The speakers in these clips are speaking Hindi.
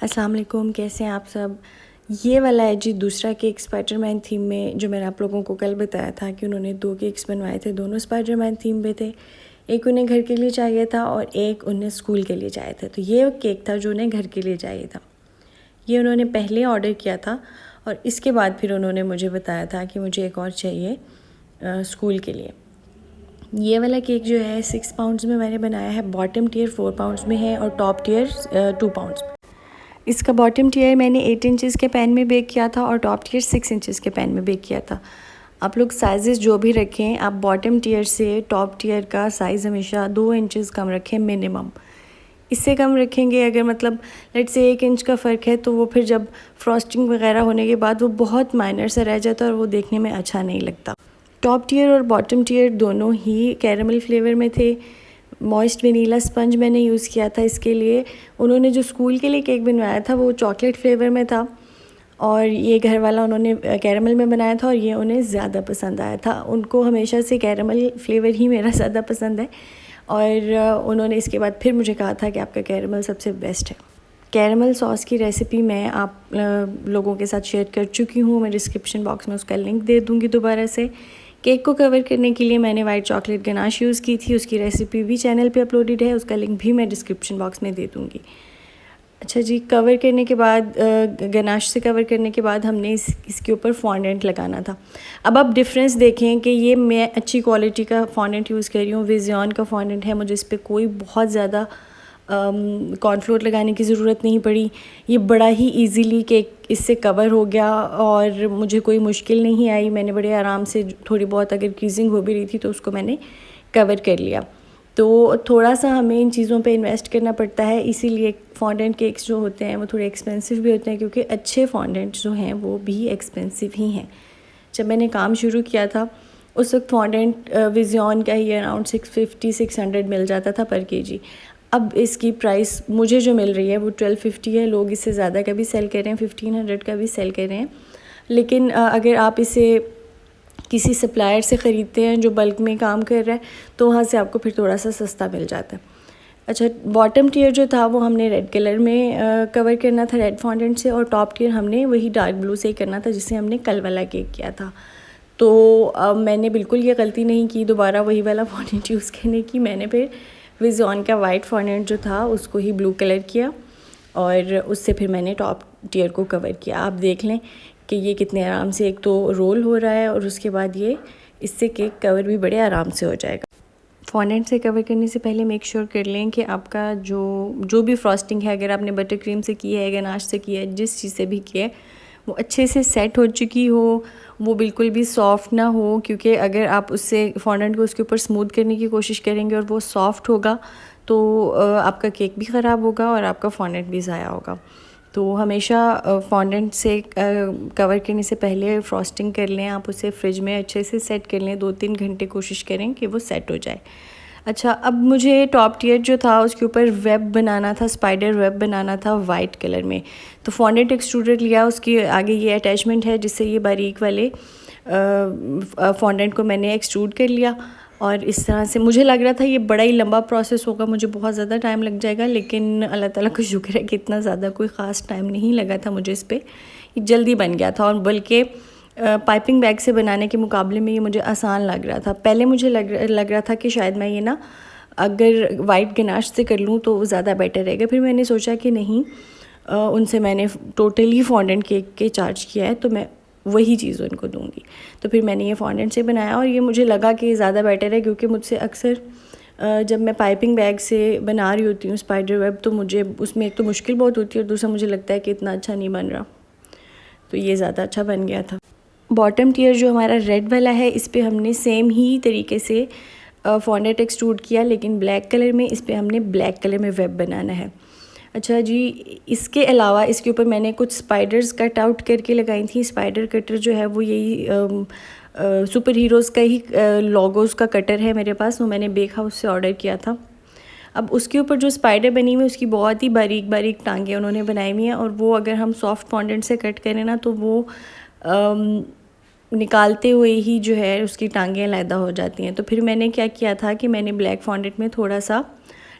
अस्सलाम वालेकुम, कैसे हैं आप सब। ये वाला है जी दूसरा केक स्पाइडरमैन थीम में, जो मैंने आप लोगों को कल बताया था कि उन्होंने 2 केक्स बनवाए थे, दोनों स्पाइडरमैन थीम पे थे। एक उन्हें घर के लिए चाहिए था और एक उन्हें स्कूल के लिए चाहिए था। तो ये केक था जो उन्हें घर के लिए चाहिए था। ये उन्होंने पहले ऑर्डर किया था और इसके बाद फिर उन्होंने मुझे बताया था कि मुझे एक और चाहिए स्कूल के लिए। ये वाला केक जो है 6 पाउंड्स में मैंने बनाया है। बॉटम टियर 4 पाउंड्स में है और टॉप टियर 2 पाउंड्स में। इसका बॉटम टियर मैंने 8 इंचेस के पैन में बेक किया था और टॉप टियर 6 इंचेस के पैन में बेक किया था। आप लोग साइज़ जो भी रखें, आप बॉटम टियर से टॉप टियर का साइज़ हमेशा 2 इंचेस कम रखें मिनिमम। इससे कम रखेंगे अगर मतलब लेट से 1 इंच का फ़र्क है, तो वो फिर जब फ्रॉस्टिंग वगैरह होने के बाद वो बहुत माइनर सा रह जाता है और वो देखने में अच्छा नहीं लगता। टॉप टियर और बॉटम टियर दोनों ही कैरेमल फ्लेवर में थे। मॉइस्ट वनीला स्पंज मैंने यूज़ किया था इसके लिए। उन्होंने जो स्कूल के लिए केक बनवाया था वो चॉकलेट फ्लेवर में था और ये घर वाला उन्होंने कैरेमल में बनाया था और ये उन्हें ज़्यादा पसंद आया था। उनको हमेशा से कैरेमल फ्लेवर ही मेरा ज़्यादा पसंद है और उन्होंने इसके बाद फिर मुझे कहा था कि आपका कैरेमल सबसे बेस्ट है। कैरेमल सॉस की रेसिपी मैं आप लोगों के साथ शेयर कर चुकी हूँ। मैं डिस्क्रिप्शन बॉक्स में उसका लिंक दे दूँगी दोबारा से। केक को कवर करने के लिए मैंने वाइट चॉकलेट गनाश यूज़ की थी। उसकी रेसिपी भी चैनल पे अपलोडेड है, उसका लिंक भी मैं डिस्क्रिप्शन बॉक्स में दे दूँगी। अच्छा जी, कवर करने के बाद गनाश से कवर करने के बाद हमने इसके ऊपर फॉन्डेंट लगाना था। अब आप डिफरेंस देखें कि ये मैं अच्छी क्वालिटी का फॉन्डेंट यूज़ कर रही हूँ, विज़ियन का फॉन्डेंट है। मुझे इस पर कोई बहुत ज़्यादा कॉर्नफ्लोर लगाने की ज़रूरत नहीं पड़ी। ये बड़ा ही इजीली केक इससे कवर हो गया और मुझे कोई मुश्किल नहीं आई। मैंने बड़े आराम से थोड़ी बहुत अगर क्रीजिंग हो भी रही थी तो उसको मैंने कवर कर लिया। तो थोड़ा सा हमें इन चीज़ों पे इन्वेस्ट करना पड़ता है, इसीलिए फॉन्डेंट केक्स जो होते हैं वो थोड़े एक्सपेंसिव भी होते हैं, क्योंकि अच्छे फॉन्डेंट जो हैं वो भी एक्सपेंसिव ही हैं। जब मैंने काम शुरू किया था उस वक्त फॉन्डेंट विज़ियन का ही अराउंड 650-600 मिल जाता था पर केजी। अब इसकी प्राइस मुझे जो मिल रही है वो 1250 है। लोग इससे ज़्यादा का भी सेल कर रहे हैं, 1500 का भी सेल कर रहे हैं। लेकिन अगर आप इसे किसी सप्लायर से ख़रीदते हैं जो बल्क में काम कर रहा है तो वहाँ से आपको फिर थोड़ा सा सस्ता मिल जाता है। अच्छा, बॉटम टियर जो था वो हमने रेड कलर में कवर करना था रेड फॉन्डेंट से, और टॉप टियर हमने वही डार्क ब्लू से ही करना था जिससे हमने कल वाला केक किया था। तो मैंने बिल्कुल ये गलती नहीं की दोबारा वही वाला फॉन्डेंट यूज़ करने की। मैंने फिर विज़ॉन का वाइट फॉन्डेंट जो था उसको ही ब्लू कलर किया और उससे फिर मैंने टॉप टियर को कवर किया। आप देख लें कि ये कितने आराम से एक तो रोल हो रहा है और उसके बाद ये इससे केक कवर भी बड़े आराम से हो जाएगा। फॉन्डेंट से कवर करने से पहले मेक श्योर कर लें कि आपका जो भी फ्रॉस्टिंग है, अगर आपने बटर क्रीम से की है, गनाश से की है, जिस चीज़ से भी की है, वो अच्छे से सेट हो चुकी हो, वो बिल्कुल भी सॉफ़्ट ना हो। क्योंकि अगर आप उससे फॉन्डेंट को उसके ऊपर स्मूथ करने की कोशिश करेंगे और वो सॉफ़्ट होगा तो आपका केक भी ख़राब होगा और आपका फॉन्डेंट भी ज़ाया होगा। तो हमेशा फॉन्डेंट से कवर करने से पहले फ्रॉस्टिंग कर लें, आप उसे फ्रिज में अच्छे से सेट कर लें। 2-3 घंटे कोशिश करें कि वो सेट हो जाए। अच्छा, अब मुझे टॉप टियर जो था उसके ऊपर वेब बनाना था, स्पाइडर वेब बनाना था वाइट कलर में। तो फॉन्डेंट एक्सट्रूडर लिया, उसके आगे ये अटैचमेंट है जिससे ये बारीक वाले फॉन्डेंट को मैंने एक्सट्रूड कर लिया। और इस तरह से मुझे लग रहा था ये बड़ा ही लंबा प्रोसेस होगा, मुझे बहुत ज़्यादा टाइम लग जाएगा, लेकिन अल्लाह ताला का शुक्र है कि इतना ज़्यादा कोई ख़ास टाइम नहीं लगा था मुझे इस पर। ये जल्दी बन गया था और बल्कि पाइपिंग बैग से बनाने के मुकाबले में ये मुझे आसान लग रहा था। पहले मुझे लग रहा था कि शायद मैं ये ना अगर वाइट गनाश से कर लूँ तो ज़्यादा बेटर रहेगा। फिर मैंने सोचा कि नहीं, उनसे मैंने टोटली फॉन्डेंट केक के चार्ज किया है तो मैं वही चीज़ उनको दूंगी। तो फिर मैंने ये फॉन्डेंट से बनाया और ये मुझे लगा कि ज़्यादा बेटर है, क्योंकि मुझसे अक्सर जब मैं पाइपिंग बैग से बना रही होती हूँ स्पाइडर वेब तो मुझे उसमें एक तो मुश्किल बहुत होती है और दूसरा मुझे लगता है कि इतना अच्छा नहीं बन रहा। तो ये ज़्यादा अच्छा बन गया था। बॉटम टियर जो हमारा रेड वाला है इस पर हमने सेम ही तरीके से फॉन्डेंट एक्सट्रूड किया, लेकिन ब्लैक कलर में इस पर हमने ब्लैक कलर में वेब बनाना है। अच्छा जी, इसके अलावा इसके ऊपर मैंने कुछ स्पाइडर्स कट आउट करके लगाई थी। स्पाइडर कटर जो है वो यही सुपर हीरोज़ का ही लोगोज़ का कटर है मेरे पास, वो मैंने बेक हाउस से ऑर्डर किया था। अब उसके ऊपर जो स्पाइडर बनी हुई है उसकी बहुत ही बारीक बारीक टांगें उन्होंने बनाई हुई हैं, और वो अगर हम सॉफ्ट फॉन्डेंट से कट करें ना तो वो निकालते हुए ही जो है उसकी टांगें अलहदा हो जाती हैं। तो फिर मैंने क्या किया था कि मैंने ब्लैक फॉन्डेंट में थोड़ा सा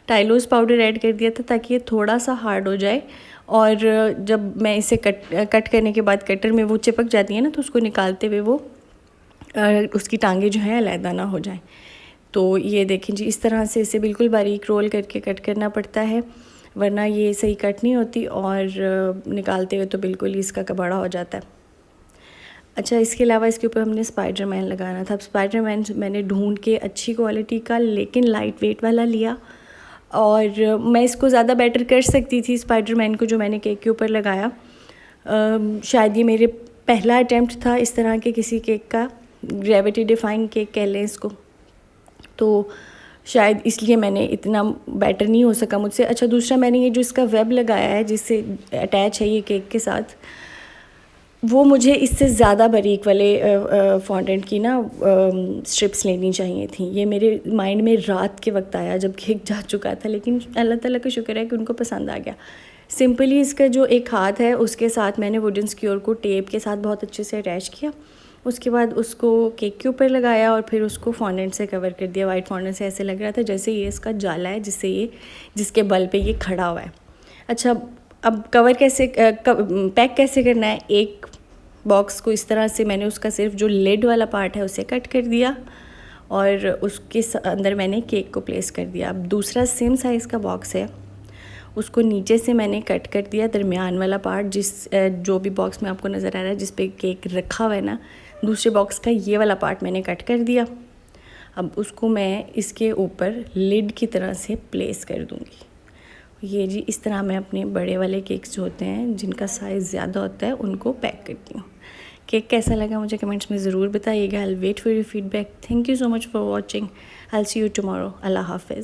टाइलोस पाउडर ऐड कर दिया था ताकि ये थोड़ा सा हार्ड हो जाए और जब मैं इसे कट करने के बाद कटर में वो चिपक जाती है ना, तो उसको निकालते हुए वो उसकी टांगें जो हैं अलहदा ना हो जाएं। तो ये देखें जी, इस तरह से इसे बिल्कुल बारीक रोल करके कट करना पड़ता है, वरना ये सही कट नहीं होती और निकालते हुए तो बिल्कुल ही इसका कबाड़ा हो जाता है। अच्छा, इसके अलावा इसके ऊपर हमने स्पाइडरमैन लगाना था। अब स्पाइडरमैन मैंने ढूंढ के अच्छी क्वालिटी का लेकिन लाइट वेट वाला लिया, और मैं इसको ज़्यादा बेटर कर सकती थी स्पाइडरमैन को जो मैंने केक के ऊपर लगाया। शायद ये मेरे पहला अटैम्प्ट था इस तरह के किसी केक का, ग्रेविटी डिफाइंग केक कह लें इसको, तो शायद इसलिए मैंने इतना बेटर नहीं हो सका मुझसे। अच्छा, दूसरा मैंने ये जो इसका वेब लगाया है जिससे अटैच है ये केक के साथ, वो मुझे इससे ज़्यादा बारीक वाले फॉन्डेंट की ना स्ट्रिप्स लेनी चाहिए थी। ये मेरे माइंड में रात के वक्त आया जब केक जा चुका था, लेकिन अल्लाह ताला का शुक्र है कि उनको पसंद आ गया। सिंपली इसका जो एक हाथ है उसके साथ मैंने वुडन स्क्योर को टेप के साथ बहुत अच्छे से अटैच किया, उसके बाद उसको केक के ऊपर लगाया और फिर उसको फॉन्डेंट से कवर कर दिया। वाइट फॉन्डेंट से ऐसे लग रहा था जैसे ये इसका जाला है जिसके बल पे ये खड़ा हुआ है। अच्छा, अब कवर कैसे पैक कैसे करना है। एक बॉक्स को इस तरह से मैंने उसका सिर्फ जो लिड वाला पार्ट है उसे कट कर दिया और उसके अंदर मैंने केक को प्लेस कर दिया। अब दूसरा सेम साइज़ का बॉक्स है, उसको नीचे से मैंने कट कर दिया, दरमियान वाला पार्ट जो भी बॉक्स में आपको नज़र आ रहा है जिस पे केक रखा हुआ है ना, दूसरे बॉक्स का ये वाला पार्ट मैंने कट कर दिया। अब उसको मैं इसके ऊपर लिड की तरह से प्लेस कर दूँगी। ये जी, इस तरह मैं अपने बड़े वाले केक्स जो होते हैं जिनका साइज़ ज़्यादा होता है उनको पैक करती हूँ। केक कैसा लगा मुझे कमेंट्स में ज़रूर बताइएगा। I will wait for your feedback. Thank you so much for watching. I will see you tomorrow. अल्लाह हाफ़िज़।